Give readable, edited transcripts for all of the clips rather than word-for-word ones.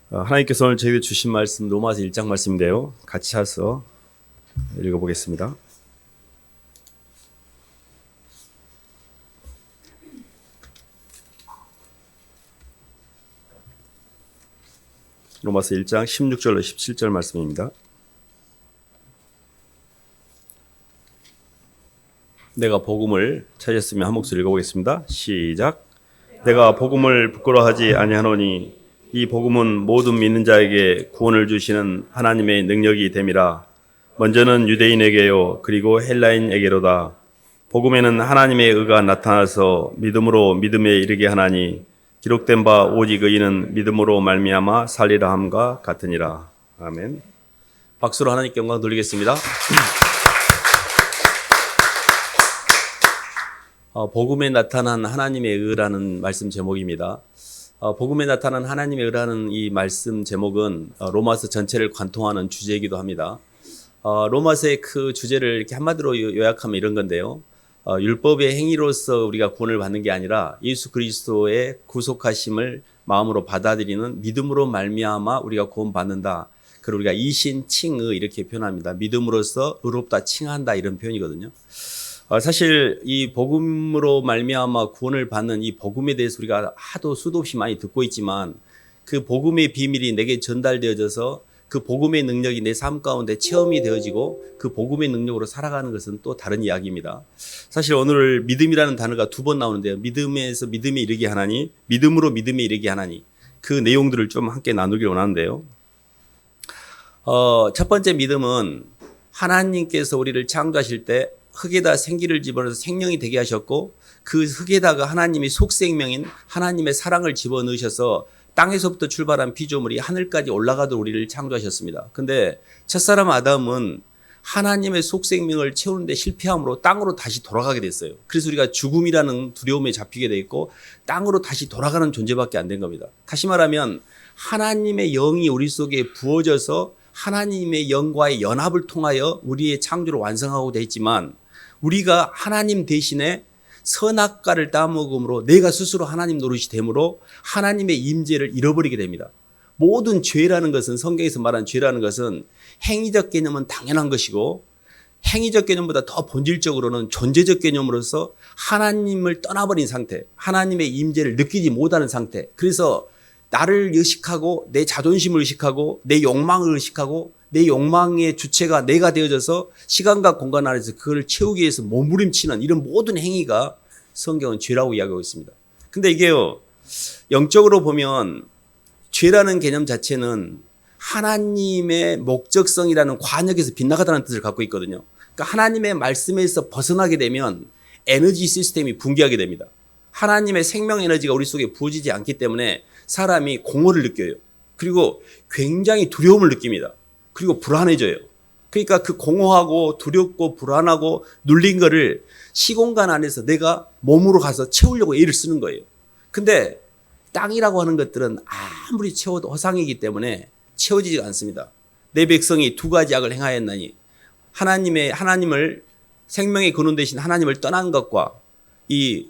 하나님께서 오늘 저희에게 주신 말씀 로마서 1장 말씀인데요. 같이 해서 읽어보겠습니다. 로마서 1장 16절로 17절 말씀입니다. 내가 복음을 찾았으면 한 목소리 읽어보겠습니다. 시작. 내가 복음을 부끄러워하지 아니하노니 이 복음은 모든 믿는 자에게 구원을 주시는 하나님의 능력이 됨이라. 먼저는 유대인에게요 그리고 헬라인에게로다. 복음에는 하나님의 의가 나타나서 믿음으로 믿음에 이르게 하나니 기록된 바 오직 의인은 믿음으로 말미암아 살리라 함과 같으니라. 아멘. 박수로 하나님께 영광 돌리겠습니다. 복음에 나타난 하나님의 의라는 말씀 제목입니다. 복음에 나타난 하나님의 의라는 이 말씀 제목은 로마서 전체를 관통하는 주제이기도 합니다. 로마서의 그 주제를 이렇게 한마디로 요약하면 이런 건데요. 율법의 행위로서 우리가 구원을 받는 게 아니라 예수 그리스도의 구속하심을 마음으로 받아들이는 믿음으로 말미암아 우리가 구원받는다. 그리고 우리가 이신칭의 이렇게 표현합니다. 믿음으로써 의롭다 칭한다 이런 표현이거든요. 사실 이 복음으로 말미암아 구원을 받는 이 복음에 대해서 우리가 하도 수도 없이 많이 듣고 있지만 그 복음의 비밀이 내게 전달되어져서 그 복음의 능력이 내 삶 가운데 체험이 되어지고 그 복음의 능력으로 살아가는 것은 또 다른 이야기입니다. 사실 오늘 믿음이라는 단어가 2번 나오는데요. 믿음에서 믿음에 이르게 하나니, 믿음으로 믿음에 이르게 하나니, 그 내용들을 좀 함께 나누길 원하는데요. 첫 번째 믿음은 하나님께서 우리를 창조하실 때 흙에다 생기를 집어넣어서 생명이 되게 하셨고 그 흙에다가 하나님의 속생명인 하나님의 사랑을 집어넣으셔서 땅에서부터 출발한 피조물이 하늘까지 올라가도록 우리를 창조하셨습니다. 근데 첫사람 아담은 하나님의 속생명을 채우는데 실패함으로 땅으로 다시 돌아가게 됐어요. 그래서 우리가 죽음이라는 두려움에 잡히게 돼 있고 땅으로 다시 돌아가는 존재밖에 안 된 겁니다. 다시 말하면 하나님의 영이 우리 속에 부어져서 하나님의 영과의 연합을 통하여 우리의 창조를 완성하고 돼 있지만 우리가 하나님 대신에 선악과를 따먹음으로 내가 스스로 하나님 노릇이 되므로 하나님의 임재를 잃어버리게 됩니다. 모든 죄라는 것은 성경에서 말하는 죄라는 것은 행위적 개념은 당연한 것이고 행위적 개념보다 더 본질적으로는 존재적 개념으로서 하나님을 떠나버린 상태, 하나님의 임재를 느끼지 못하는 상태. 그래서 나를 의식하고 내 자존심을 의식하고 내 욕망을 의식하고 내 욕망의 주체가 내가 되어져서 시간과 공간 안에서 그걸 채우기 위해서 몸부림치는 이런 모든 행위가 성경은 죄라고 이야기하고 있습니다. 근데 이게요, 영적으로 보면 죄라는 개념 자체는 하나님의 목적성이라는 관역에서 빗나가다는 뜻을 갖고 있거든요. 그러니까 하나님의 말씀에서 벗어나게 되면 에너지 시스템이 붕괴하게 됩니다. 하나님의 생명 에너지가 우리 속에 부어지지 않기 때문에 사람이 공허를 느껴요. 그리고 굉장히 두려움을 느낍니다. 그리고 불안해져요. 그러니까 그 공허하고 두렵고 불안하고 눌린 거를 시공간 안에서 내가 몸으로 가서 채우려고 애를 쓰는 거예요. 근데 땅이라고 하는 것들은 아무리 채워도 허상이기 때문에 채워지지 않습니다. 내 백성이 2가지 악을 행하였나니 하나님을 생명의 근원 되신 하나님을 떠난 것과 이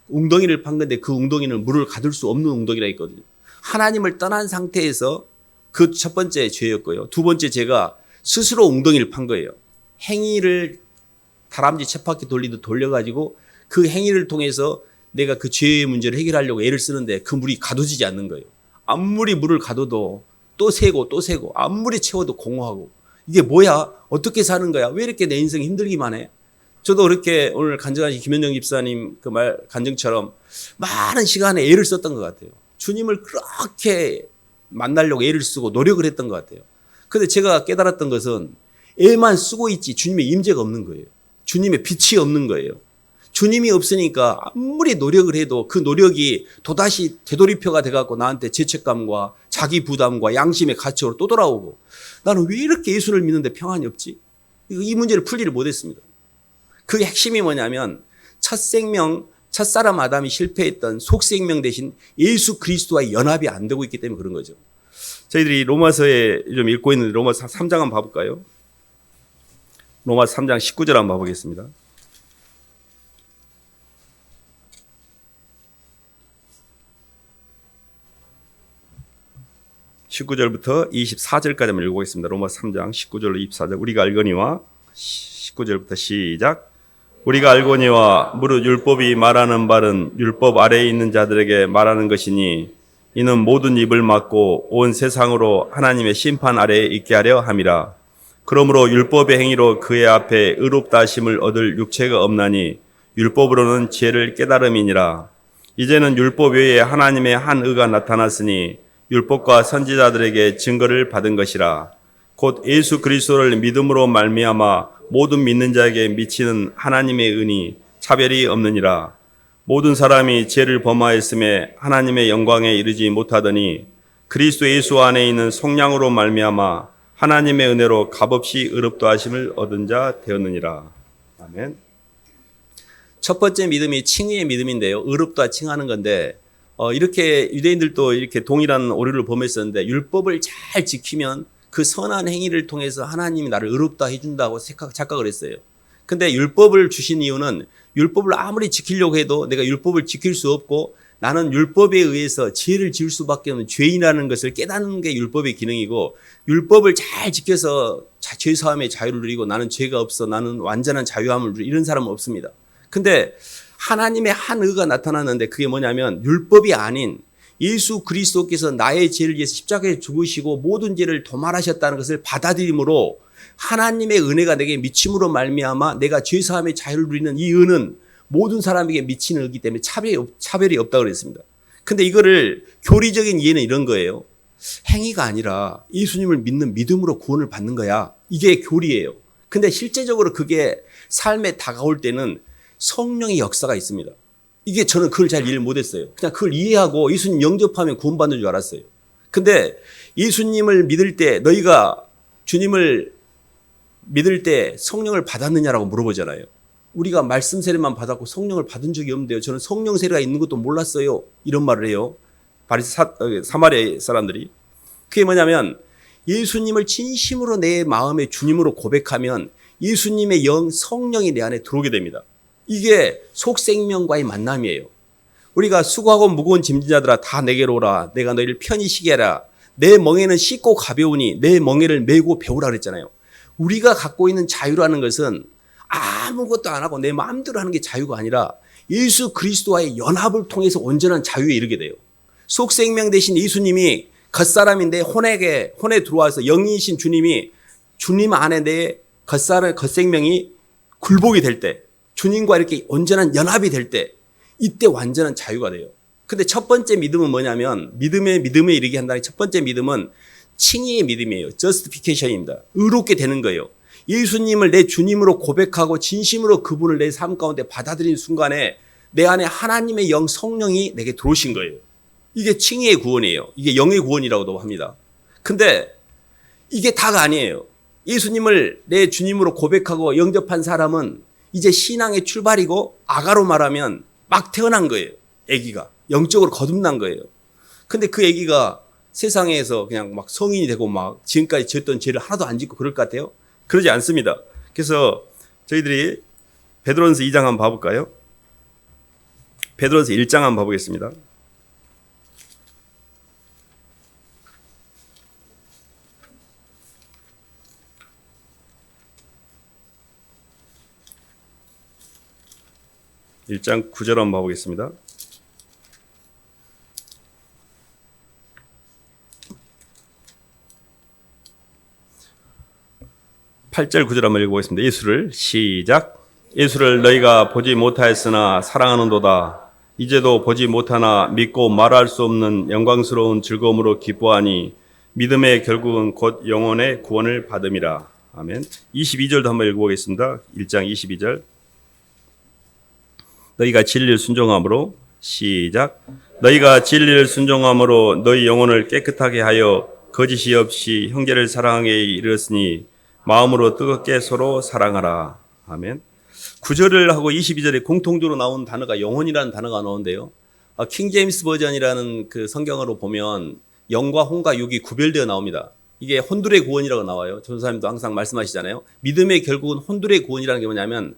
웅덩이를 판 건데 그 웅덩이는 물을 가둘 수 없는 웅덩이라 했거든요. 하나님을 떠난 상태에서 그 첫 번째 죄였고요. 2번째 죄가 스스로 웅덩이를 판 거예요. 행위를 다람쥐 쳇바퀴 돌리듯 돌려가지고 그 행위를 통해서 내가 그 죄의 문제를 해결하려고 애를 쓰는데 그 물이 가둬지지 않는 거예요. 아무리 물을 가둬도 또 새고 또 새고 아무리 채워도 공허하고 이게 뭐야? 어떻게 사는 거야? 왜 이렇게 내 인생이 힘들기만 해? 저도 그렇게 오늘 간증하신 김현정 집사님 그 말 간증처럼 많은 시간에 애를 썼던 것 같아요. 주님을 그렇게 만나려고 애를 쓰고 노력을 했던 것 같아요. 그런데 제가 깨달았던 것은 애만 쓰고 있지 주님의 임재가 없는 거예요. 주님의 빛이 없는 거예요. 주님이 없으니까 아무리 노력을 해도 그 노력이 또다시 되돌이표가 돼갖고 나한테 죄책감과 자기 부담과 양심의 가치로 또 돌아오고 나는 왜 이렇게 예수를 믿는데 평안이 없지? 이 문제를 풀지를 못했습니다. 그 핵심이 뭐냐면 첫사람 아담이 실패했던 속생명 대신 예수 그리스도와의 연합이 안 되고 있기 때문에 그런 거죠. 저희들이 로마서에 좀 읽고 있는 로마서 3장 한번 봐볼까요? 로마서 3장 19절 한번 봐보겠습니다. 19절부터 24절까지 한번 읽어보겠습니다. 로마서 3장 19절로 24절. 우리가 알거니와 19절부터 시작. 우리가 알거니와 무릇 율법이 말하는 바는 율법 아래에 있는 자들에게 말하는 것이니 이는 모든 입을 막고 온 세상으로 하나님의 심판 아래에 있게 하려 함이라. 그러므로 율법의 행위로 그의 앞에 의롭다 하심을 얻을 육체가 없나니 율법으로는 지혜를 깨달음이니라. 이제는 율법 외에 하나님의 한 의가 나타났으니 율법과 선지자들에게 증거를 받은 것이라. 곧 예수 그리스도를 믿음으로 말미암아 모든 믿는 자에게 미치는 하나님의 은이 차별이 없느니라. 모든 사람이 죄를 범하였음에 하나님의 영광에 이르지 못하더니 그리스도 예수 안에 있는 속량으로 말미암아 하나님의 은혜로 값없이 의롭다 하심을 얻은 자 되었느니라. 아멘. 첫 번째 믿음이 칭의의 믿음인데요. 의롭다 칭하는 건데 이렇게 유대인들도 이렇게 동일한 오류를 범했었는데 율법을 잘 지키면 그 선한 행위를 통해서 하나님이 나를 의롭다 해준다고 착각을 했어요. 근데 율법을 주신 이유는 율법을 아무리 지키려고 해도 내가 율법을 지킬 수 없고 나는 율법에 의해서 죄를 지을 수밖에 없는 죄인이라는 것을 깨닫는 게 율법의 기능이고 율법을 잘 지켜서 죄사함의 자유를 누리고 나는 죄가 없어 나는 완전한 자유함을 누리 이런 사람은 없습니다. 근데 하나님의 한 의가 나타났는데 그게 뭐냐면 율법이 아닌 예수 그리스도께서 나의 죄를 위해서 십자가에 죽으시고 모든 죄를 도말하셨다는 것을 받아들임으로 하나님의 은혜가 내게 미침으로 말미암아 내가 죄사함의 자유를 누리는 이 은은 모든 사람에게 미치는 의기 때문에 차별이 없다고 그랬습니다. 근데 이거를 교리적인 이해는 이런 거예요. 행위가 아니라 예수님을 믿는 믿음으로 구원을 받는 거야. 이게 교리예요. 근데 실제적으로 그게 삶에 다가올 때는 성령의 역사가 있습니다. 이게 저는 그걸 잘 이해를 못했어요. 그냥 그걸 이해하고 예수님 영접하면 구원받는 줄 알았어요. 근데 예수님을 믿을 때 너희가 주님을 믿을 때 성령을 받았느냐라고 물어보잖아요. 우리가 말씀 세례만 받았고 성령을 받은 적이 없는데요. 저는 성령 세례가 있는 것도 몰랐어요. 이런 말을 해요. 사마리아 사람들이. 그게 뭐냐면 예수님을 진심으로 내 마음의 주님으로 고백하면 예수님의 성령이 내 안에 들어오게 됩니다. 이게 속생명과의 만남이에요. 우리가 수고하고 무거운 짐진 자들아 다 내게로 오라. 내가 너희를 편히 쉬게 하라. 내 멍에는 쉽고 가벼우니 내 멍에를 메고 배우라 그랬잖아요. 우리가 갖고 있는 자유라는 것은 아무것도 안 하고 내 마음대로 하는 게 자유가 아니라 예수 그리스도와의 연합을 통해서 온전한 자유에 이르게 돼요. 속생명 대신 예수님이 겉사람인데 혼에 들어와서 영이신 주님이 주님 안에 내 겉생명이 굴복이 될 때 주님과 이렇게 온전한 연합이 될 때 이때 완전한 자유가 돼요. 근데 첫 번째 믿음은 뭐냐면 믿음에 이르게 한다는 첫 번째 믿음은 칭의의 믿음이에요. justification입니다. 의롭게 되는 거예요. 예수님을 내 주님으로 고백하고 진심으로 그분을 내 삶 가운데 받아들인 순간에 내 안에 하나님의 영 성령이 내게 들어오신 거예요. 이게 칭의의 구원이에요. 이게 영의 구원이라고도 합니다. 근데 이게 다가 아니에요. 예수님을 내 주님으로 고백하고 영접한 사람은 이제 신앙의 출발이고 아가로 말하면 막 태어난 거예요. 아기가. 영적으로 거듭난 거예요. 근데 그 아기가 세상에서 그냥 막 성인이 되고 막 지금까지 지었던 죄를 하나도 안 짓고 그럴 것 같아요? 그러지 않습니다. 그래서 저희들이 베드로전서 2장 한번 봐볼까요? 베드로전서 1장 한번 봐보겠습니다. (1장 9절) 한번 봐보겠습니다. (8절) (9절) 한번 읽어보겠습니다. 예수를 시작. 예수를 너희가 보지 못하였으나 사랑하는도다. 이제도 보지 못하나 믿고 말할 수 없는 영광스러운 즐거움으로 기뻐하니 믿음의 결국은 곧 영혼의 구원을 받음이라. 아멘. (22절도) 한번 읽어보겠습니다. (1장) (22절) 너희가 진리를 순종함으로 시작. 너희가 진리를 순종함으로 너희 영혼을 깨끗하게 하여 거짓이 없이 형제를 사랑하게 이르렀으니 마음으로 뜨겁게 서로 사랑하라. 아멘. 9절을 하고 22절에 공통적으로 나온 단어가 영혼이라는 단어가 나오는데요. 킹제임스 버전이라는 그 성경으로 보면 영과 혼과 육이 구별되어 나옵니다. 이게 혼둘의 구원이라고 나와요. 전도사님도 항상 말씀하시잖아요. 믿음의 결국은 혼둘의 구원이라는 게 뭐냐면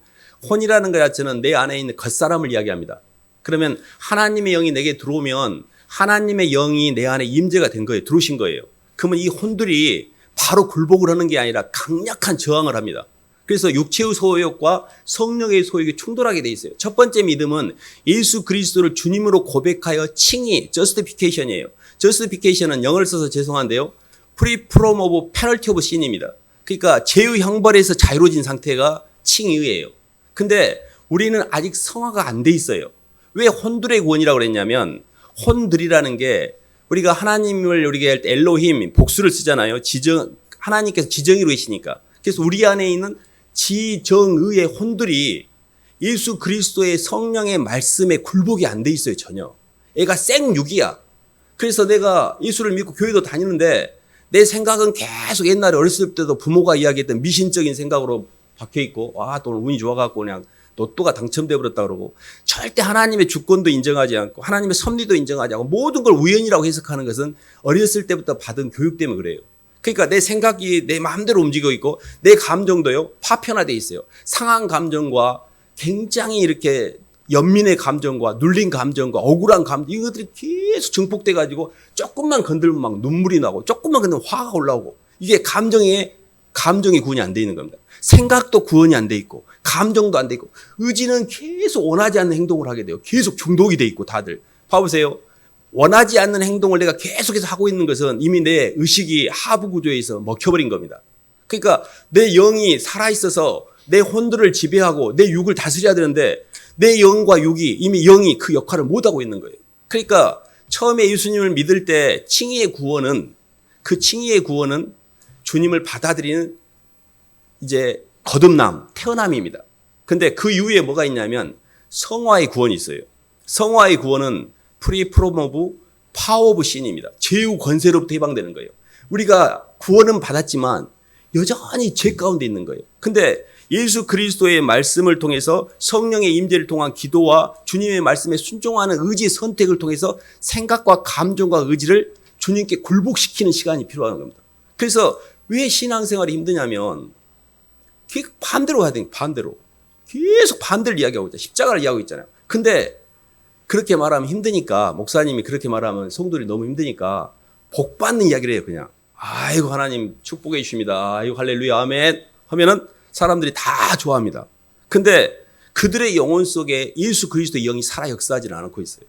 혼이라는 것 자체는 내 안에 있는 겉사람을 이야기합니다. 그러면 하나님의 영이 내게 들어오면 하나님의 영이 내 안에 임재가 된 거예요. 들어오신 거예요. 그러면 이 혼들이 바로 굴복을 하는 게 아니라 강력한 저항을 합니다. 그래서 육체의 소욕과 성령의 소욕이 충돌하게 돼 있어요. 첫 번째 믿음은 예수 그리스도를 주님으로 고백하여 칭의, justification이에요. justification은 영어를 써서 죄송한데요. free from of penalty of sin입니다. 그러니까 죄의 형벌에서 자유로워진 상태가 칭의예요. 근데 우리는 아직 성화가 안 돼 있어요. 왜 혼들의 구원이라고 그랬냐면 혼들이라는 게 우리가 하나님을 우리가 할 때 엘로힘 복수를 쓰잖아요. 하나님께서 지정의로 계시니까. 그래서 우리 안에 있는 지정의의 혼들이 예수 그리스도의 성령의 말씀에 굴복이 안 돼 있어요. 전혀. 애가 생육이야. 그래서 내가 예수를 믿고 교회도 다니는데 내 생각은 계속 옛날에 어렸을 때도 부모가 이야기했던 미신적인 생각으로 박혀있고 또 오늘 운이 좋아갖고 그냥 로또가 당첨돼 버렸다 그러고 절대 하나님의 주권도 인정하지 않고 하나님의 섭리도 인정하지 않고 모든 걸 우연이라고 해석하는 것은 어렸을 때부터 받은 교육 때문에 그래요. 그러니까 내 생각이 내 마음대로 움직이고 있고 내 감정도요 파편화돼 있어요. 상한 감정과 굉장히 이렇게 연민의 감정과 눌린 감정과 억울한 감정 이것들이 계속 증폭돼 가지고 조금만 건들면 막 눈물이 나고 조금만 건들면 화가 올라오고 이게 감정이 구원이 안 돼 있는 겁니다. 생각도 구원이 안 돼 있고 감정도 안 돼 있고 의지는 계속 원하지 않는 행동을 하게 돼요. 계속 중독이 돼 있고 다들 봐보세요. 원하지 않는 행동을 내가 계속해서 하고 있는 것은 이미 내 의식이 하부 구조에 있어 먹혀버린 겁니다. 그러니까 내 영이 살아있어서 내 혼들을 지배하고 내 육을 다스려야 되는데 내 영과 육이 이미 영이 그 역할을 못하고 있는 거예요. 그러니까 처음에 예수님을 믿을 때 칭의의 구원은 그 칭의의 구원은 주님을 받아들이는 이제 거듭남, 태어남입니다. 근데 그 이후에 뭐가 있냐면 성화의 구원이 있어요. 성화의 구원은 free from of power of sin입니다. 죄의 권세로부터 해방되는 거예요. 우리가 구원은 받았지만 여전히 죄 가운데 있는 거예요. 근데 예수 그리스도의 말씀을 통해서 성령의 임재를 통한 기도와 주님의 말씀에 순종하는 의지의 선택을 통해서 생각과 감정과 의지를 주님께 굴복시키는 시간이 필요한 겁니다. 그래서 왜 신앙생활이 힘드냐면 반대로 해야 돼요. 반대로. 계속 반대를 이야기하고 있잖아요. 십자가를 이야기하고 있잖아요. 근데 그렇게 말하면 힘드니까 목사님이 그렇게 말하면 성도들이 너무 힘드니까 복 받는 이야기를 해요. 그냥 아이고 하나님 축복해 주십니다. 아이고 할렐루야 아멘 하면은 사람들이 다 좋아합니다. 근데 그들의 영혼 속에 예수 그리스도의 영이 살아 역사하지는 않고 있어요.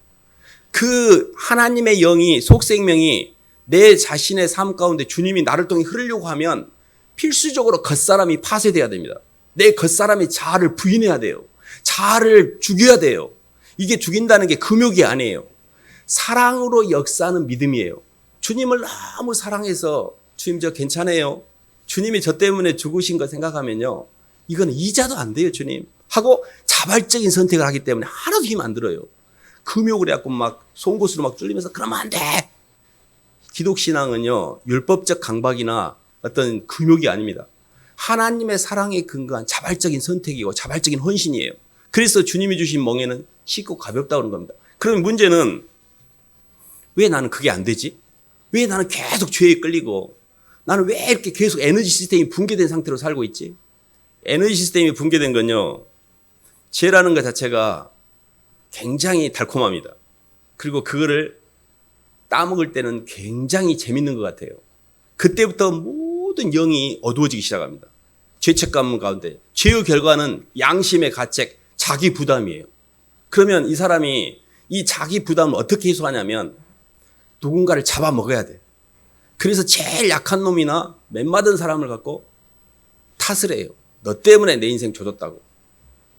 그 하나님의 영이 속생명이 내 자신의 삶 가운데 주님이 나를 통해 흐르려고 하면 필수적으로 겉사람이 파쇄돼야 됩니다. 내 겉사람의 자아를 부인해야 돼요. 자아를 죽여야 돼요. 이게 죽인다는 게 금욕이 아니에요. 사랑으로 역사하는 믿음이에요. 주님을 너무 사랑해서 주님 저 괜찮아요. 주님이 저 때문에 죽으신 거 생각하면요. 이건 이자도 안 돼요 주님. 하고 자발적인 선택을 하기 때문에 하나도 힘 안 들어요. 금욕을 해갖고 막 송곳으로 막 뚫리면서 그러면 안 돼. 기독신앙은요. 율법적 강박이나 어떤 금욕이 아닙니다. 하나님의 사랑에 근거한 자발적인 선택이고 자발적인 헌신이에요. 그래서 주님이 주신 멍에는 쉽고 가볍다고 그런 겁니다. 그럼 문제는 왜 나는 그게 안 되지? 왜 나는 계속 죄에 끌리고 나는 왜 이렇게 계속 에너지 시스템이 붕괴된 상태로 살고 있지? 에너지 시스템이 붕괴된 건요. 죄라는 것 자체가 굉장히 달콤합니다. 그리고 그거를 따먹을 때는 굉장히 재밌는 것 같아요. 그때부터 모든 영이 어두워지기 시작합니다. 죄책감 가운데. 죄의 결과는 양심의 가책, 자기 부담이에요. 그러면 이 사람이 이 자기 부담을 어떻게 해소하냐면 누군가를 잡아먹어야 돼. 그래서 제일 약한 놈이나 맨맞은 사람을 갖고 탓을 해요. 너 때문에 내 인생 조졌다고.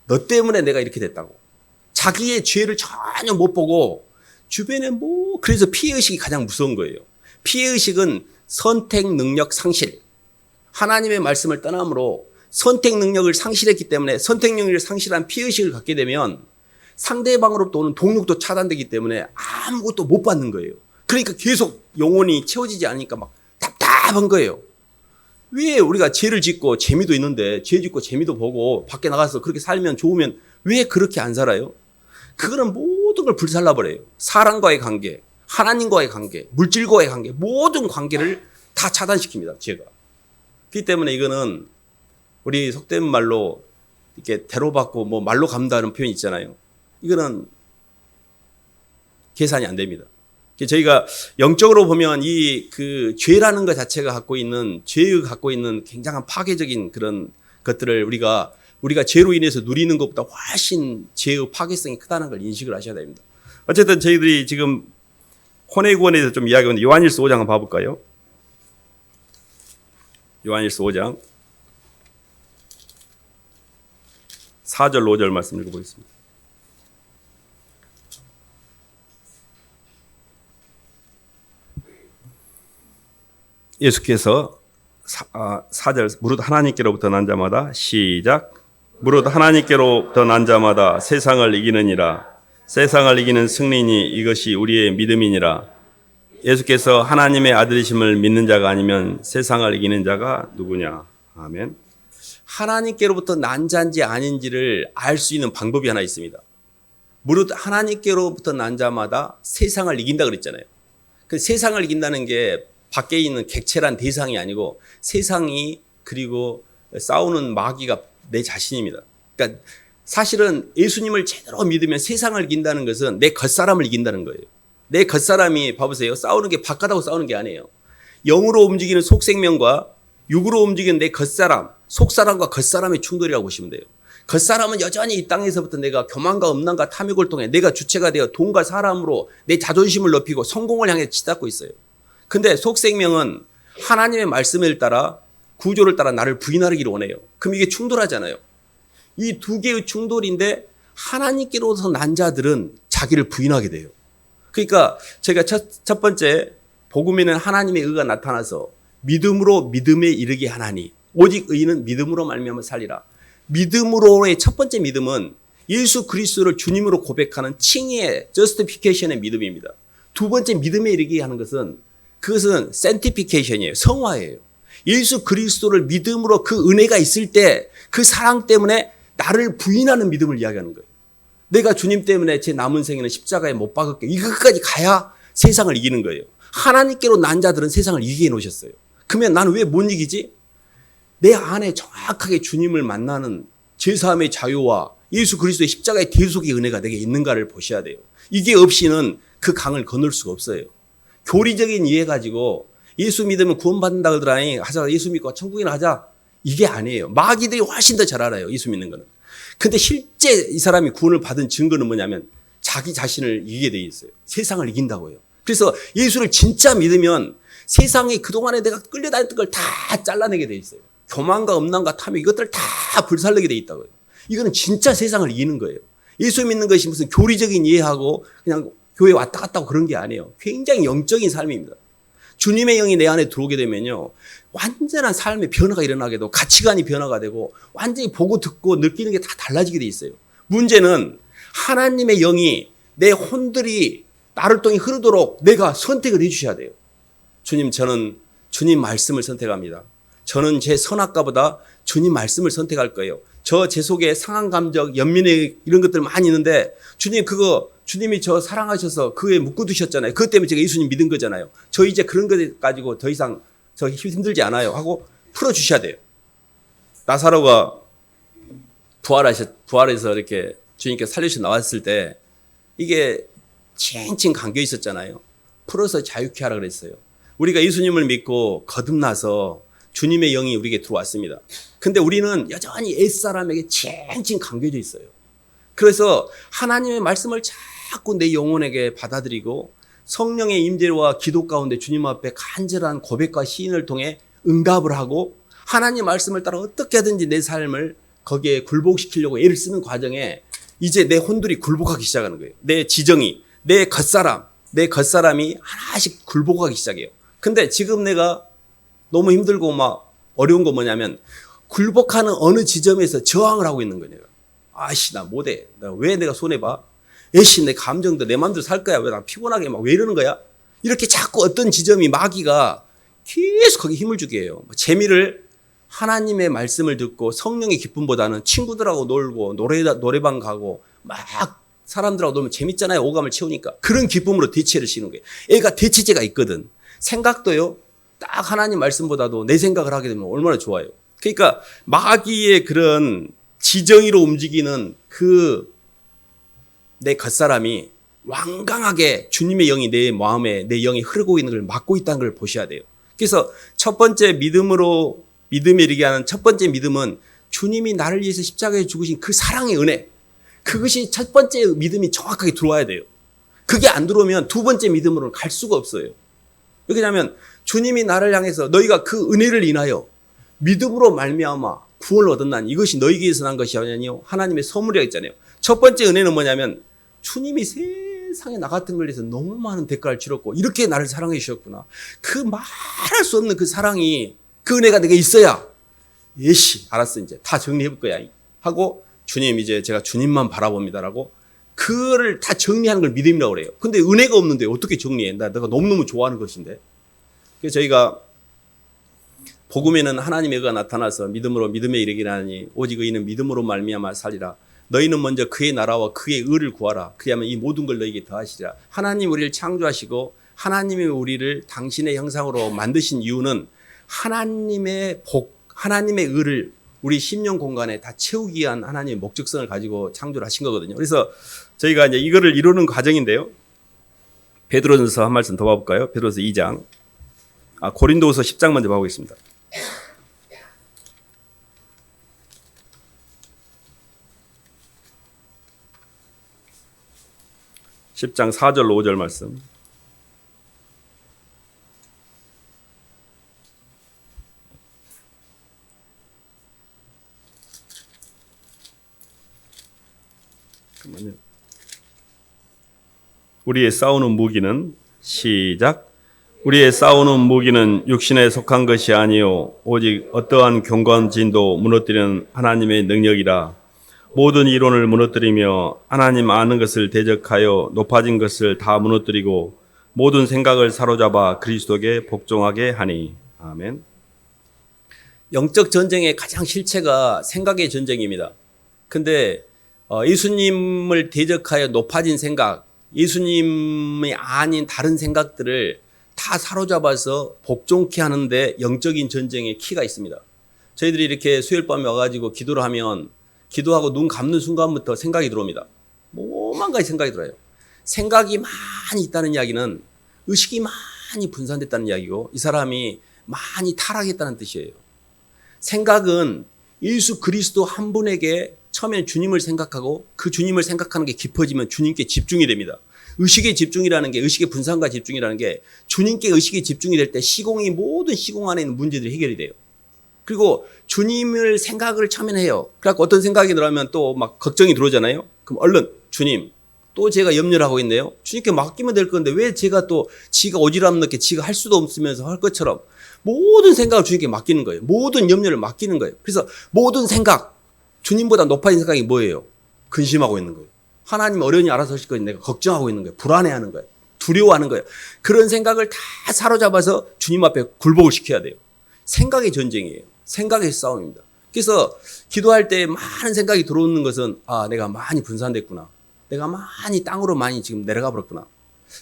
너 때문에 내가 이렇게 됐다고. 자기의 죄를 전혀 못 보고 주변에 그래서 피해의식이 가장 무서운 거예요. 피해의식은 선택 능력 상실. 하나님의 말씀을 떠남으로 선택 능력을 상실했기 때문에 선택 능력을 상실한 피해의식을 갖게 되면 상대방으로부터 오는 동력도 차단되기 때문에 아무것도 못 받는 거예요. 그러니까 계속 영혼이 채워지지 않으니까 막 답답한 거예요. 왜 우리가 죄를 짓고 재미도 있는데 죄 짓고 재미도 보고 밖에 나가서 그렇게 살면 좋으면 왜 그렇게 안 살아요? 그거는 모든 걸 불살라버려요. 사람과의 관계, 하나님과의 관계, 물질과의 관계, 모든 관계를 다 차단시킵니다. 죄가. 그렇기 때문에 이거는 우리 속된 말로 이렇게 대로받고 뭐 말로 감다는 표현이 있잖아요. 이거는 계산이 안 됩니다. 저희가 영적으로 보면 이 그 죄라는 것 자체가 죄의 갖고 있는 굉장한 파괴적인 그런 것들을 우리가 죄로 인해서 누리는 것보다 훨씬 죄의 파괴성이 크다는 걸 인식을 하셔야 됩니다. 어쨌든 저희들이 지금 혼의 구원에 좀 이야기하는데 요한일서 5장 한번 봐볼까요? 요한일서 5장 4절 5절 말씀 읽어보겠습니다. 예수께서 4절 무릇 하나님께로부터 난 자마다 시작 무릇 하나님께로부터 난 자마다 세상을 이기느니라 세상을 이기는 승리니 이것이 우리의 믿음이니라. 예수께서 하나님의 아들이심을 믿는 자가 아니면 세상을 이기는 자가 누구냐. 아멘. 하나님께로부터 난 자인지 아닌지를 알 수 있는 방법이 하나 있습니다. 무릇 하나님께로부터 난 자마다 세상을 이긴다 그랬잖아요. 그 세상을 이긴다는 게 밖에 있는 객체란 대상이 아니고 세상이 그리고 싸우는 마귀가 내 자신입니다. 그러니까 사실은 예수님을 제대로 믿으면 세상을 이긴다는 것은 내 겉사람을 이긴다는 거예요. 내 겉사람이 봐보세요. 싸우는 게 바깥하고 싸우는 게 아니에요. 영으로 움직이는 속생명과 육으로 움직이는 내 겉사람, 속사람과 겉사람의 충돌이라고 보시면 돼요. 겉사람은 여전히 이 땅에서부터 내가 교만과 음란과 탐욕을 통해 내가 주체가 되어 돈과 사람으로 내 자존심을 높이고 성공을 향해 치닫고 있어요. 근데 속생명은 하나님의 말씀을 따라 구조를 따라 나를 부인하기를 원해요. 그럼 이게 충돌하잖아요. 이 두 개의 충돌인데 하나님께로서 난 자들은 자기를 부인하게 돼요. 그러니까 제가 첫 번째 복음에는 하나님의 의가 나타나서 믿음으로 믿음에 이르게 하나니 오직 의인은 믿음으로 말미암아 살리라. 믿음으로의 첫 번째 믿음은 예수 그리스도를 주님으로 고백하는 칭의의 justification의 믿음입니다. 두 번째 믿음에 이르게 하는 것은 그것은 sanctification이에요. 성화예요. 예수 그리스도를 믿음으로 그 은혜가 있을 때 그 사랑 때문에 나를 부인하는 믿음을 이야기하는 거예요. 내가 주님 때문에 제 남은 생에는 십자가에 못 박을게. 이것까지 가야 세상을 이기는 거예요. 하나님께로 난 자들은 세상을 이기게 놓으셨어요. 그러면 나는 왜 못 이기지? 내 안에 정확하게 주님을 만나는 죄사함의 자유와 예수 그리스도의 십자가의 대속의 은혜가 내게 있는가를 보셔야 돼요. 이게 없이는 그 강을 건널 수가 없어요. 교리적인 이해 가지고 예수 믿으면 구원받는다 그러더라니 하자 예수 믿고 천국이나 하자. 이게 아니에요. 마귀들이 훨씬 더 잘 알아요. 예수 믿는 거는. 근데 실제 이 사람이 구원을 받은 증거는 뭐냐면 자기 자신을 이기게 돼 있어요. 세상을 이긴다고요. 그래서 예수를 진짜 믿으면 세상에 그동안에 내가 끌려다녔던 걸 다 잘라내게 돼 있어요. 교만과 음란과 탐욕 이것들을 다 불살르게 돼 있다고요. 이거는 진짜 세상을 이기는 거예요. 예수 믿는 것이 무슨 교리적인 이해하고 그냥 교회 왔다 갔다 하고 그런 게 아니에요. 굉장히 영적인 삶입니다. 주님의 영이 내 안에 들어오게 되면요. 완전한 삶의 변화가 일어나게 되고 가치관이 변화가 되고 완전히 보고 듣고 느끼는 게 다 달라지게 돼 있어요. 문제는 하나님의 영이 내 혼들이 나를 통해 흐르도록 내가 선택을 해 주셔야 돼요. 주님, 저는 주님 말씀을 선택합니다. 저는 제 선악과보다 주님 말씀을 선택할 거예요. 제 속에 상한 감정, 연민의 이런 것들 많이 있는데 주님 주님이 저 사랑하셔서 그에 묶어두셨잖아요. 그것 때문에 제가 예수님 믿은 거잖아요. 저 이제 그런 것 가지고 더 이상 저 힘들지 않아요 하고 풀어주셔야 돼요. 나사로가 부활해서 이렇게 주님께 살려서 나왔을 때 이게 칭칭 감겨 있었잖아요. 풀어서 자유케 하라 그랬어요. 우리가 예수님을 믿고 거듭나서 주님의 영이 우리에게 들어왔습니다. 근데 우리는 여전히 옛사람에게 칭칭 감겨져 있어요. 그래서 하나님의 말씀을 자꾸 내 영혼에게 받아들이고 성령의 임재와 기도 가운데 주님 앞에 간절한 고백과 시인을 통해 응답을 하고 하나님 말씀을 따라 어떻게 하든지 내 삶을 거기에 굴복시키려고 애를 쓰는 과정에 이제 내 혼들이 굴복하기 시작하는 거예요. 내 지정이, 내 겉사람이 하나씩 굴복하기 시작해요. 근데 지금 내가 너무 힘들고 막 어려운 거 뭐냐면 굴복하는 어느 지점에서 저항을 하고 있는 거예요. 아씨, 나 못해. 왜 내가 손해봐? 애씨, 내 감정도 내 마음대로 살 거야. 왜 나 피곤하게 막 왜 이러는 거야? 이렇게 자꾸 어떤 지점이 마귀가 계속 거기 힘을 주게 해요. 재미를 하나님의 말씀을 듣고 성령의 기쁨보다는 친구들하고 놀고 노래방 가고 막 사람들하고 놀면 재밌잖아요. 오감을 채우니까. 그런 기쁨으로 대체를 시는 거예요. 애가 대체제가 있거든. 생각도요. 딱 하나님 말씀보다도 내 생각을 하게 되면 얼마나 좋아요. 그러니까 마귀의 그런 지정의로 움직이는 그 내 겉사람이 완강하게 주님의 영이 내 마음에 내 영이 흐르고 있는 걸 막고 있다는 걸 보셔야 돼요. 그래서 첫 번째 믿음에 이르게 하는 첫 번째 믿음은 주님이 나를 위해서 십자가에 죽으신 그 사랑의 은혜, 그것이 첫 번째 믿음이 정확하게 들어와야 돼요. 그게 안 들어오면 두 번째 믿음으로는 갈 수가 없어요. 왜냐하면 주님이 나를 향해서 너희가 그 은혜를 인하여 믿음으로 말미암아 구원을 얻었나니 이것이 너희에게서 난 것이 아니요 하나님의 선물이라 했잖아요. 첫 번째 은혜는 뭐냐면 주님이 세상에 나 같은 걸 위해서 너무 많은 대가를 치렀고 이렇게 나를 사랑해 주셨구나. 그 말할 수 없는 그 사랑이, 그 은혜가 내게 있어야 예시 알았어, 이제 다 정리해 볼 거야 하고 주님 이제 제가 주님만 바라봅니다라고 그거를 다 정리하는 걸 믿음이라고 그래요. 근데 은혜가 없는데 어떻게 정리해? 내가 너무너무 좋아하는 것인데. 그래서 저희가 복음에는 하나님의 의가 나타나서 믿음으로 믿음에 이르기를 하니 오직 의인은 믿음으로 말미암아 살리라. 너희는 먼저 그의 나라와 그의 의를 구하라. 그리하면 이 모든 걸 너희에게 더하시리라. 하나님 우리를 창조하시고 하나님이 우리를 당신의 형상으로 만드신 이유는 하나님의 하나님의 의를 우리 심령 공간에 다 채우기 위한 하나님의 목적성을 가지고 창조를 하신 거거든요. 그래서 저희가 이제 이거를 이루는 과정인데요. 베드로전서 한 말씀 더 봐볼까요? 베드로서 2장. 고린도후서 10장 먼저 봐보겠습니다. (10장) 4절 5절 말씀. 우리의 싸우는 무기는 시작. 우리의 싸우는 무기는 육신에 속한 것이 아니요 오직 어떠한 견고한 진도 무너뜨리는 하나님의 능력이라. 모든 이론을 무너뜨리며 하나님 아는 것을 대적하여 높아진 것을 다 무너뜨리고 모든 생각을 사로잡아 그리스도께 복종하게 하니. 아멘. 영적 전쟁의 가장 실체가 생각의 전쟁입니다. 근데 예수님을 대적하여 높아진 생각, 예수님이 아닌 다른 생각들을 다 사로잡아서 복종케 하는데 영적인 전쟁의 키가 있습니다. 저희들이 이렇게 수요일 밤에 와가지고 기도를 하면 기도하고 눈 감는 순간부터 생각이 들어옵니다. 뭐만 가지 생각이 들어요. 생각이 많이 있다는 이야기는 의식이 많이 분산됐다는 이야기고 이 사람이 많이 타락했다는 뜻이에요. 생각은 예수 그리스도 한 분에게 처음에 주님을 생각하고 그 주님을 생각하는 게 깊어지면 주님께 집중이 됩니다. 의식의 집중이라는 게, 의식의 분산과 집중이라는 게 주님께 의식이 집중이 될 때 시공이 모든 시공 안에 있는 문제들이 해결이 돼요. 그리고 주님을 생각을 처음에 해요. 그래갖고 어떤 생각이 들어오면 또 막 걱정이 들어오잖아요. 그럼 얼른 주님, 또 제가 염려를 하고 있네요. 주님께 맡기면 될 건데 왜 제가 또 지가 오지랖 넓게 지가 할 수도 없으면서 할 것처럼 모든 생각을 주님께 맡기는 거예요. 모든 염려를 맡기는 거예요. 그래서 모든 생각, 주님보다 높아진 생각이 뭐예요? 근심하고 있는 거예요. 하나님 어련히 알아서 하실 거니 내가 걱정하고 있는 거예요. 불안해하는 거예요. 두려워하는 거예요. 그런 생각을 다 사로잡아서 주님 앞에 굴복을 시켜야 돼요. 생각의 전쟁이에요. 생각의 싸움입니다. 그래서 기도할 때 많은 생각이 들어오는 것은 내가 많이 분산됐구나. 내가 많이 땅으로 많이 지금 내려가 버렸구나.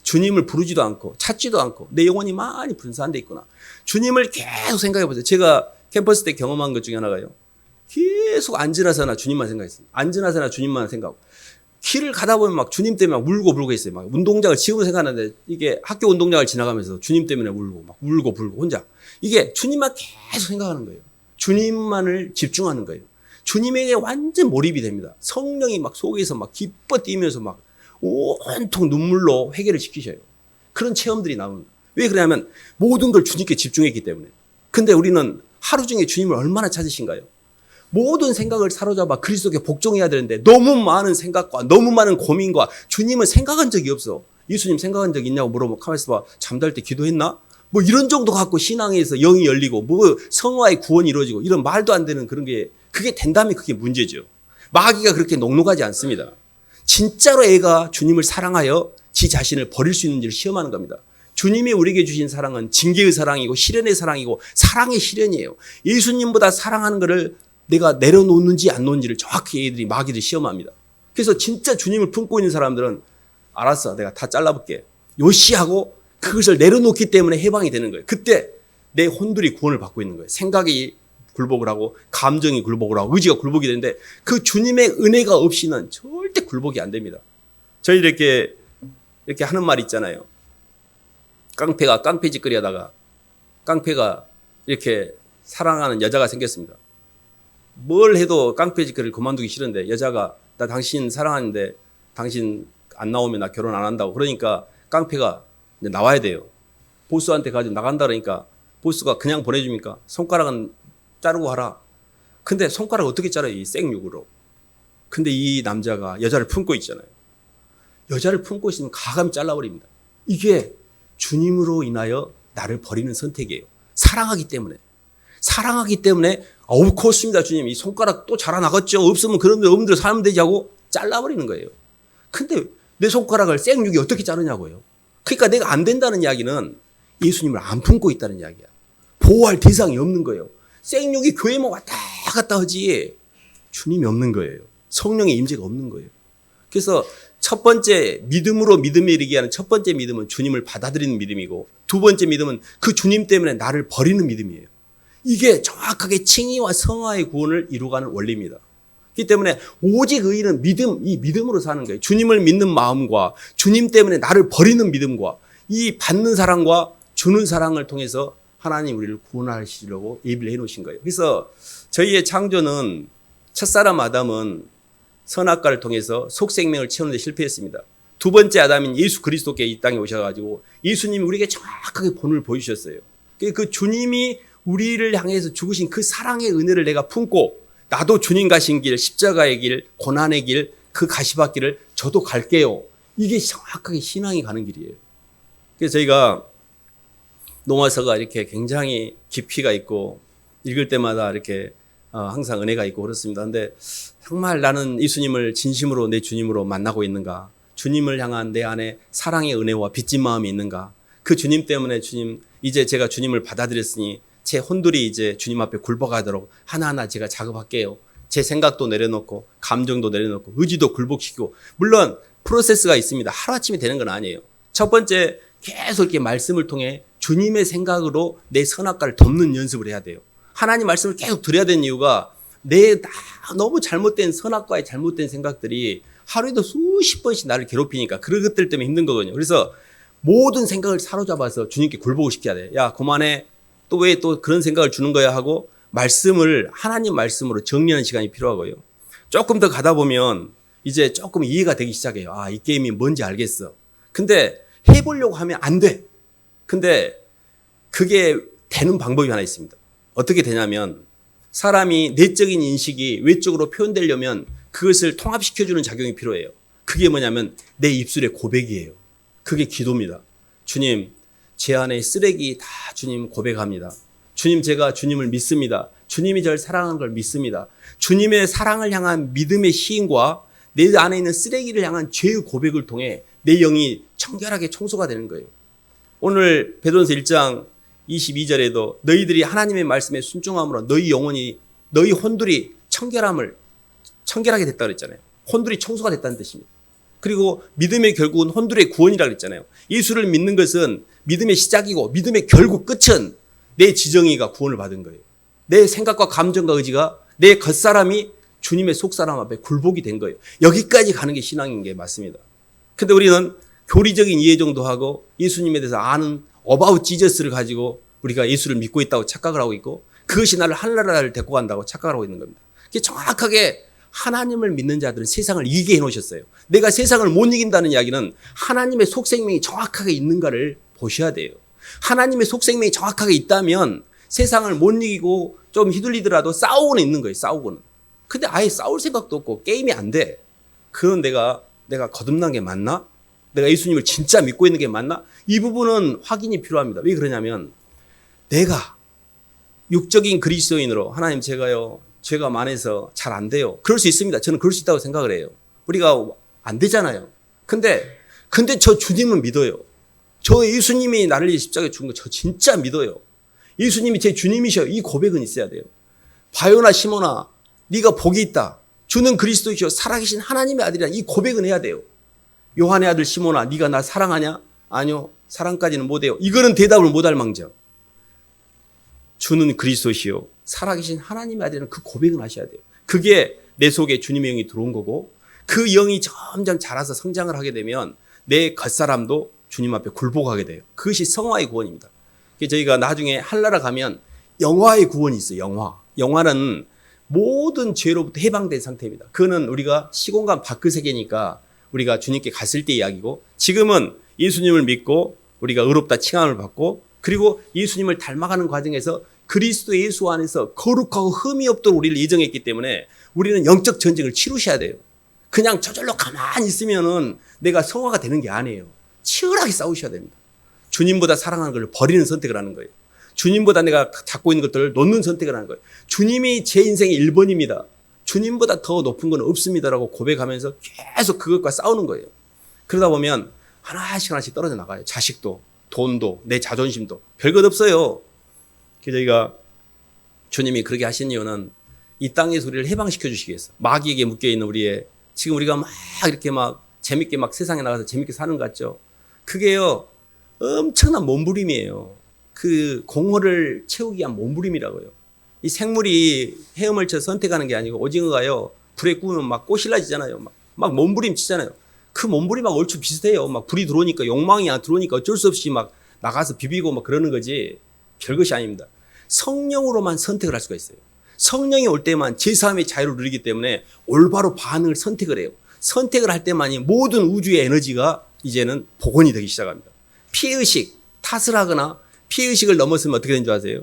주님을 부르지도 않고 찾지도 않고 내 영혼이 많이 분산돼 있구나. 주님을 계속 생각해 보세요. 제가 캠퍼스 때 경험한 것 중에 하나가요. 계속 앉으나서나 주님만 생각했어요. 앉으나서나 주님만 생각하고. 길을 가다 보면 막 주님 때문에 막 울고 불고 있어요. 막 운동장을 지금 생각하는데 이게 학교 운동장을 지나가면서 주님 때문에 울고 막 울고 불고 혼자. 이게 주님만 계속 생각하는 거예요. 주님만을 집중하는 거예요. 주님에게 완전 몰입이 됩니다. 성령이 막 속에서 막 기뻐 뛰면서 막 온통 눈물로 회개를 시키셔요. 그런 체험들이 나옵니다. 왜 그러냐면 모든 걸 주님께 집중했기 때문에. 근데 우리는 하루 중에 주님을 얼마나 찾으신가요? 모든 생각을 사로잡아 그리스도께 복종해야 되는데 너무 많은 생각과 너무 많은 고민과 주님은 생각한 적이 없어. 예수님 생각한 적 있냐고 물어보면 가만있어 봐. 잠잘 때 기도했나? 뭐 이런 정도 갖고 신앙에서 영이 열리고 뭐 성화의 구원이 이루어지고 이런 말도 안 되는 그런 게 그게 된다면 그게 문제죠. 마귀가 그렇게 녹록하지 않습니다. 진짜로 애가 주님을 사랑하여 지 자신을 버릴 수 있는지를 시험하는 겁니다. 주님이 우리에게 주신 사랑은 징계의 사랑이고 실현의 사랑이고 사랑의 실현이에요. 예수님보다 사랑하는 것을 내가 내려놓는지 안 놓는지를 정확히 애들이 마귀들이 시험합니다. 그래서 진짜 주님을 품고 있는 사람들은 알았어, 내가 다 잘라볼게. 요시하고 그것을 내려놓기 때문에 해방이 되는 거예요. 그때 내 혼들이 구원을 받고 있는 거예요. 생각이 굴복을 하고 감정이 굴복을 하고 의지가 굴복이 되는데 그 주님의 은혜가 없이는 절대 굴복이 안 됩니다. 저희 이렇게 이렇게 하는 말 있잖아요. 깡패가 깡패짓거리 하다가 깡패가 이렇게 사랑하는 여자가 생겼습니다. 뭘 해도 깡패짓거리를 그만두기 싫은데 여자가 나 당신 사랑하는데 당신 안 나오면 나 결혼 안 한다고. 그러니까 깡패가 이제 나와야 돼요. 보스한테 가지고 나간다 그러니까 보스가 그냥 보내줍니까? 손가락은 자르고 하라. 근데 손가락 어떻게 자라요? 이 생육으로. 근데 이 남자가 여자를 품고 있잖아요. 여자를 품고 있으면 가감히 잘라버립니다. 이게 주님으로 인하여 나를 버리는 선택이에요. 사랑하기 때문에. 사랑하기 때문에 코스입니다 주님. 이 손가락 또 자라나갔죠. 없으면 그런 데 없는 대로 살면 되지 하고 잘라버리는 거예요. 근데 내 손가락을 생육이 어떻게 자르냐고요. 그러니까 내가 안 된다는 이야기는 예수님을 안 품고 있다는 이야기야. 보호할 대상이 없는 거예요. 생육이 교회만 왔다 갔다 하지 주님이 없는 거예요. 성령의 임재가 없는 거예요. 그래서 첫 번째 믿음으로 믿음에 이르게 하는 첫 번째 믿음은 주님을 받아들이는 믿음이고 두 번째 믿음은 그 주님 때문에 나를 버리는 믿음이에요. 이게 정확하게 칭의와 성화의 구원을 이루어가는 원리입니다. 그렇기 때문에 오직 의인은 이 믿음으로 사는 거예요. 주님을 믿는 마음과 주님 때문에 나를 버리는 믿음과 이 받는 사랑과 주는 사랑을 통해서 하나님 우리를 구원하시려고 예비를 해놓으신 거예요. 그래서 저희의 창조는 첫사람 아담은 선악과를 통해서 속생명을 채우는 데 실패했습니다. 두 번째 아담인 예수 그리스도께 이 땅에 오셔가지고 예수님이 우리에게 정확하게 본을 보여주셨어요. 그 주님이 우리를 향해서 죽으신 그 사랑의 은혜를 내가 품고 나도 주님 가신 길, 십자가의 길, 고난의 길, 그 가시밭길을 저도 갈게요. 이게 정확하게 신앙이 가는 길이에요. 그래서 저희가 농화서가 이렇게 굉장히 깊이가 있고 읽을 때마다 이렇게 항상 은혜가 있고 그렇습니다. 근데 정말 나는 예수님을 진심으로 내 주님으로 만나고 있는가? 주님을 향한 내 안에 사랑의 은혜와 빚진 마음이 있는가? 그 주님 때문에 주님, 이제 제가 주님을 받아들였으니 제 혼들이 이제 주님 앞에 굴복하도록 하나하나 제가 작업할게요. 제 생각도 내려놓고 감정도 내려놓고 의지도 굴복시키고 물론 프로세스가 있습니다. 하루아침에 되는 건 아니에요. 첫 번째 계속 이렇게 말씀을 통해 주님의 생각으로 내 선악과를 덮는 연습을 해야 돼요. 하나님 말씀을 계속 드려야 되는 이유가 너무 잘못된 선악과의 잘못된 생각들이 하루에도 수십 번씩 나를 괴롭히니까 그런 것들 때문에 힘든 거거든요. 그래서 모든 생각을 사로잡아서 주님께 굴복을 시켜야 돼. 야, 그만해. 또 왜 또 그런 생각을 주는 거야 하고 말씀을 하나님 말씀으로 정리하는 시간이 필요하고요. 조금 더 가다 보면 이제 조금 이해가 되기 시작해요. 아, 이 게임이 뭔지 알겠어. 근데 해보려고 하면 안 돼. 근데 그게 되는 방법이 하나 있습니다. 어떻게 되냐면 사람이 내적인 인식이 외적으로 표현되려면 그것을 통합시켜주는 작용이 필요해요. 그게 뭐냐면 내 입술의 고백이에요. 그게 기도입니다. 주님, 제 안에 쓰레기 다 주님 고백합니다. 주님, 제가 주님을 믿습니다. 주님이 저를 사랑하는 걸 믿습니다. 주님의 사랑을 향한 믿음의 시인과 내 안에 있는 쓰레기를 향한 죄의 고백을 통해 내 영이 청결하게 청소가 되는 거예요. 오늘 베드로전서 1장 22절에도 너희들이 하나님의 말씀에 순종함으로 너희 혼들이 청결하게 됐다 그랬잖아요. 혼들이 청소가 됐다는 뜻입니다. 그리고 믿음의 결국은 혼들의 구원이라고 그랬잖아요. 예수를 믿는 것은 믿음의 시작이고 믿음의 결국 끝은 내 지정의가 구원을 받은 거예요. 내 생각과 감정과 의지가 내 겉사람이 주님의 속사람 앞에 굴복이 된 거예요. 여기까지 가는 게 신앙인 게 맞습니다. 근데 우리는 교리적인 이해 정도 하고 예수님에 대해서 아는 about 지저스를 가지고 우리가 예수를 믿고 있다고 착각을 하고 있고 그것이 나를 하늘나라를 데리고 간다고 착각을 하고 있는 겁니다. 정확하게 하나님을 믿는 자들은 세상을 이기게 해놓으셨어요. 내가 세상을 못 이긴다는 이야기는 하나님의 속생명이 정확하게 있는가를 보셔야 돼요. 하나님의 속생명이 정확하게 있다면 세상을 못 이기고 좀 휘둘리더라도 싸우고는 있는 거예요. 싸우고는. 근데 아예 싸울 생각도 없고 게임이 안 돼. 그런 내가 거듭난 게 맞나? 내가 예수님을 진짜 믿고 있는 게 맞나? 이 부분은 확인이 필요합니다. 왜 그러냐면 내가 육적인 그리스도인으로 하나님 제가 많아서 잘 안 돼요. 그럴 수 있습니다. 저는 그럴 수 있다고 생각을 해요. 우리가 안 되잖아요. 근데 저 주님은 믿어요. 저 예수님이 나를 위해 십자가에 죽은 거 저 진짜 믿어요. 예수님이 제 주님이셔요. 이 고백은 있어야 돼요. 바요나 시몬아, 네가 복이 있다. 주는 그리스도이시오. 살아계신 하나님의 아들이라 이 고백은 해야 돼요. 요한의 아들 시몬아, 네가 나 사랑하냐? 아니요. 사랑까지는 못해요. 이거는 대답을 못할 망정. 주는 그리스도시요. 살아계신 하나님의 아들이라는 그 고백은 하셔야 돼요. 그게 내 속에 주님의 영이 들어온 거고 그 영이 점점 자라서 성장을 하게 되면 내 겉사람도 주님 앞에 굴복하게 돼요. 그것이 성화의 구원입니다. 저희가 나중에 한나라 가면 영화의 구원이 있어요. 영화는 모든 죄로부터 해방된 상태입니다. 그거는 우리가 시공간 밖의 세계니까 우리가 주님께 갔을 때 이야기고, 지금은 예수님을 믿고 우리가 의롭다 칭함을 받고, 그리고 예수님을 닮아가는 과정에서 그리스도 예수 안에서 거룩하고 흠이 없도록 우리를 예정했기 때문에 우리는 영적 전쟁을 치루셔야 돼요. 그냥 저절로 가만히 있으면은 내가 성화가 되는 게 아니에요. 치열하게 싸우셔야 됩니다. 주님보다 사랑하는 걸 버리는 선택을 하는 거예요. 주님보다 내가 잡고 있는 것들을 놓는 선택을 하는 거예요. 주님이 제 인생의 1번입니다. 주님보다 더 높은 건 없습니다라고 고백하면서 계속 그것과 싸우는 거예요. 그러다 보면 하나씩 떨어져 나가요. 자식도, 돈도, 내 자존심도. 별것 없어요. 그래서 저희가 주님이 그렇게 하신 이유는 이 땅에서 우리를 해방시켜 주시기 위해서. 마귀에게 묶여있는 우리의, 지금 우리가 막 이렇게 막 재밌게 막 세상에 나가서 재밌게 사는 것 같죠? 그게요, 엄청난 몸부림이에요. 그 공허를 채우기 위한 몸부림이라고요. 이 생물이 헤엄을 쳐 선택하는 게 아니고, 오징어가요, 불에 구우면 막 꼬실라지잖아요. 막 몸부림 치잖아요. 그 몸부림하고 얼추 비슷해요. 막 불이 들어오니까, 욕망이 들어오니까 어쩔 수 없이 막 나가서 비비고 막 그러는 거지. 별것이 아닙니다. 성령으로만 선택을 할 수가 있어요. 성령이 올 때만 제3의 자유를 누리기 때문에 올바로 반응을 선택을 해요. 선택을 할 때만이 모든 우주의 에너지가 이제는 복원이 되기 시작합니다. 피의식, 탓을 하거나 피의식을 넘었으면 어떻게 되는 줄 아세요?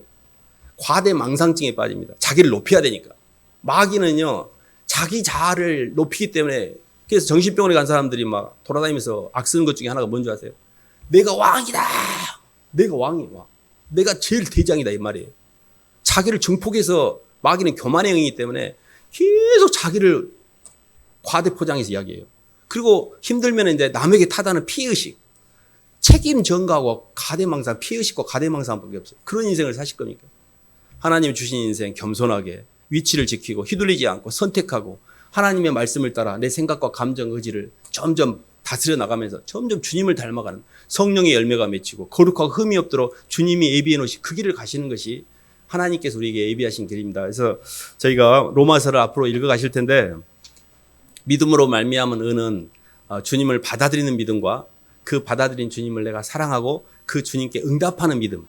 과대 망상증에 빠집니다. 자기를 높여야 되니까. 마귀는요, 자기 자아를 높이기 때문에, 그래서 정신병원에 간 사람들이 막 돌아다니면서 악쓰는 것 중에 하나가 뭔지 아세요? 내가 왕이다! 내가 왕이야, 왕. 내가 제일 대장이다, 이 말이에요. 자기를 증폭해서, 마귀는 교만의 영이기 때문에 계속 자기를 과대 포장해서 이야기해요. 그리고 힘들면 이제 남에게 타다는 피의식. 책임 전가하고 가대망상, 피의식과 가대망상밖에 없어요. 그런 인생을 사실 겁니까? 하나님 주신 인생 겸손하게 위치를 지키고 휘둘리지 않고 선택하고 하나님의 말씀을 따라 내 생각과 감정, 의지를 점점 다스려 나가면서 점점 주님을 닮아가는 성령의 열매가 맺히고 거룩하고 흠이 없도록 주님이 예비해 놓으신 그 길을 가시는 것이 하나님께서 우리에게 예비하신 길입니다. 그래서 저희가 로마서를 앞으로 읽어가실 텐데, 믿음으로 말미암은 의는 주님을 받아들이는 믿음과 그 받아들인 주님을 내가 사랑하고 그 주님께 응답하는 믿음,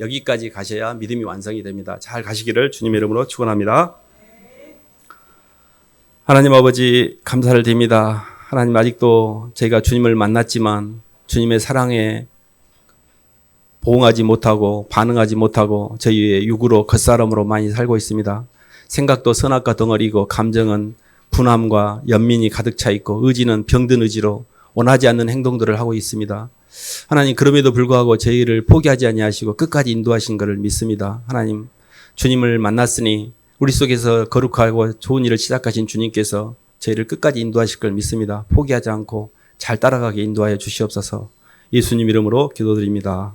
여기까지 가셔야 믿음이 완성이 됩니다. 잘 가시기를 주님의 이름으로 축원합니다. 하나님 아버지, 감사를 드립니다. 하나님, 아직도 저희가 주님을 만났지만 주님의 사랑에 보응하지 못하고 반응하지 못하고 저희의 육으로 겉사람으로 많이 살고 있습니다. 생각도 선악과 덩어리고 감정은 분함과 연민이 가득 차 있고 의지는 병든 의지로 원하지 않는 행동들을 하고 있습니다. 하나님, 그럼에도 불구하고 저희를 포기하지 아니하시고 끝까지 인도하신 것을 믿습니다. 하나님, 주님을 만났으니 우리 속에서 거룩하고 좋은 일을 시작하신 주님께서 저희를 끝까지 인도하실 걸 믿습니다. 포기하지 않고 잘 따라가게 인도하여 주시옵소서. 예수님 이름으로 기도드립니다.